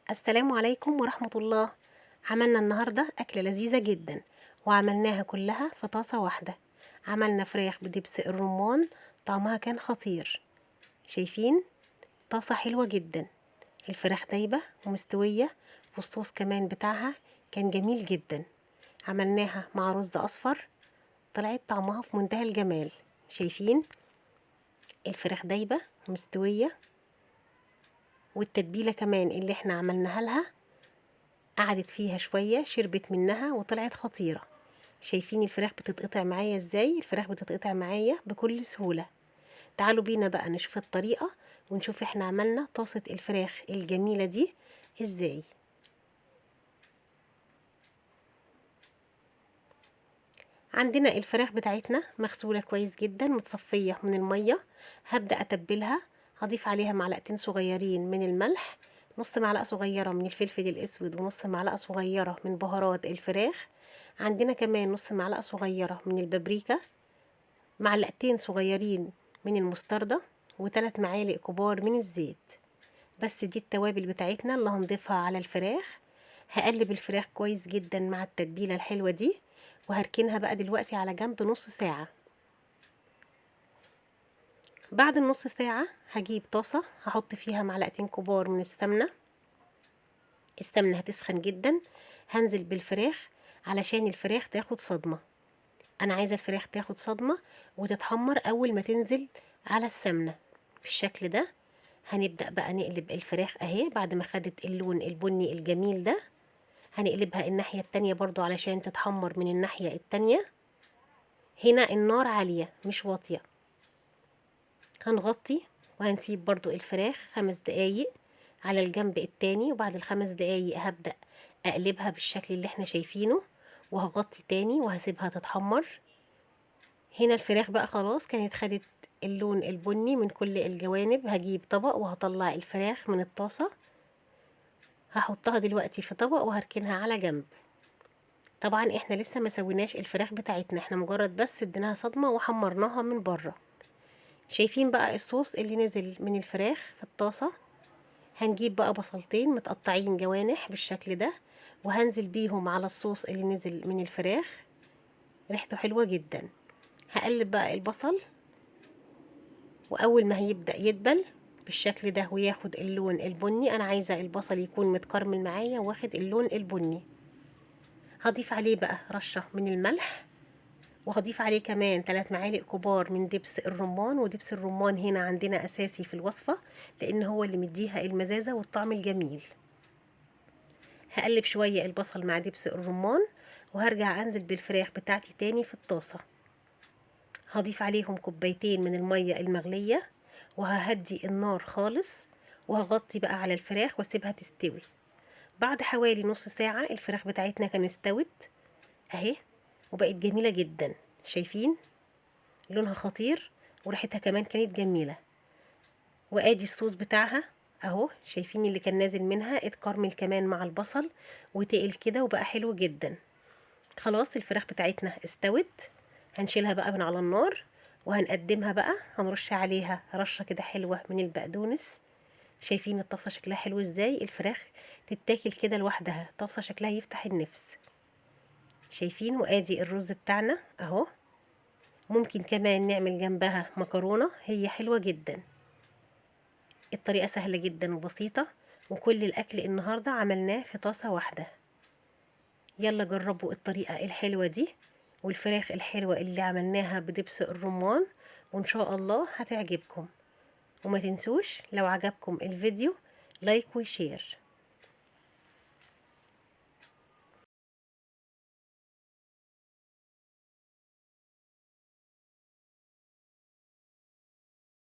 السلام عليكم ورحمة الله. عملنا النهاردة أكلة لذيذة جدا، وعملناها كلها في طاسة واحدة. عملنا فراخ بدبس الرمان، طعمها كان خطير. شايفين؟ طاسة حلوة جدا، الفراخ دايبة ومستوية، والصوص كمان بتاعها كان جميل جدا. عملناها مع رز أصفر، طلعت طعمها في منتهى الجمال. شايفين؟ الفراخ دايبة ومستوية، والتتبيلة كمان اللي احنا عملناها لها قعدت فيها شوية، شربت منها وطلعت خطيرة. شايفين الفراخ بتتقطع معايا ازاي؟ الفراخ بتتقطع معايا بكل سهولة. تعالوا بينا بقى نشوف الطريقة ونشوف احنا عملنا طاسة الفراخ الجميلة دي ازاي. عندنا الفراخ بتاعتنا مغسولة كويس جدا، متصفية من المية. هبدأ اتبلها. هضيف عليها معلقتين صغيرين من الملح، نص معلقة صغيرة من الفلفل الاسود، ونص معلقة صغيرة من بهارات الفراخ. عندنا كمان نص معلقة صغيرة من البابريكا، معلقتين صغيرين من المستردة، وثلاث معالق كبار من الزيت. بس دي التوابل بتاعتنا اللي هنضيفها على الفراخ. هقلب الفراخ كويس جدا مع التتبيلة الحلوة دي، وهركنها بقى دلوقتي على جنب نص ساعة. بعد النص ساعة هجيب طاسة، هحط فيها معلقتين كبار من السمنة. السمنة هتسخن جدا. هنزل بالفراخ علشان الفراخ تاخد صدمة. انا عايزة الفراخ تاخد صدمة وتتحمر اول ما تنزل على السمنة بالشكل ده. هنبدأ بقى نقلب الفراخ اهي بعد ما خدت اللون البني الجميل ده. هنقلبها الناحية التانية برضو علشان تتحمر من الناحية التانية. هنا النار عالية مش واطية. هنغطي وهنسيب برضو الفراخ 5 دقايق على الجنب التاني، وبعد ال5 دقايق هبدأ اقلبها بالشكل اللي احنا شايفينه، وهغطي تاني وهسيبها تتحمر. هنا الفراخ بقى خلاص كانت خدت اللون البني من كل الجوانب. هجيب طبق وهطلع الفراخ من الطاسة، هحطها دلوقتي في طبق وهركنها على جنب. طبعا احنا لسه ما سويناش الفراخ بتاعتنا، احنا مجرد بس اديناها صدمة وحمرناها من بره. شايفين بقى الصوص اللي نزل من الفراخ في الطاسة؟ هنجيب بقى بصلتين متقطعين جوانح بالشكل ده، وهنزل بيهم على الصوص اللي نزل من الفراخ. ريحته حلوة جدا. هقلب بقى البصل، واول ما هيبدأ يدبل بالشكل ده وياخد اللون البني، انا عايزة البصل يكون متكرمل معايا واخد اللون البني. هضيف عليه بقى رشة من الملح، وهضيف عليه كمان 3 معالق كبار من دبس الرمان. ودبس الرمان هنا عندنا اساسي في الوصفة، لان هو اللي مديها المزازة والطعم الجميل. هقلب شوية البصل مع دبس الرمان، وهرجع انزل بالفراخ بتاعتي تاني في الطاسة. هضيف عليهم كوبايتين من المية المغلية، وههدي النار خالص، وهغطي بقى على الفراخ واسيبها تستوي. بعد حوالي نص ساعة الفراخ بتاعتنا كانت استوت اهي، وبقت جميلة جدا. شايفين لونها خطير، وريحتها كمان كانت جميلة. وادي الصوص بتاعها اهو، شايفين اللي كان نازل منها اتكرمل كمان مع البصل وتقل كده وبقى حلو جدا. خلاص الفراخ بتاعتنا استوت. هنشيلها بقى من على النار وهنقدمها بقى. هنرش عليها رشة كده حلوة من البقدونس. شايفين الطاسة شكلها حلو ازاي؟ الفراخ تتاكل كده لوحدها، طاسة شكلها يفتح النفس. شايفين؟ وادي الرز بتاعنا اهو. ممكن كمان نعمل جنبها مكرونة، هي حلوة جدا. الطريقة سهلة جدا وبسيطة، وكل الأكل النهاردة عملناه في طاسة واحدة. يلا جربوا الطريقة الحلوة دي والفراخ الحلوة اللي عملناها بدبس الرمان، وإن شاء الله هتعجبكم. وما تنسوش لو عجبكم الفيديو لايك وشير.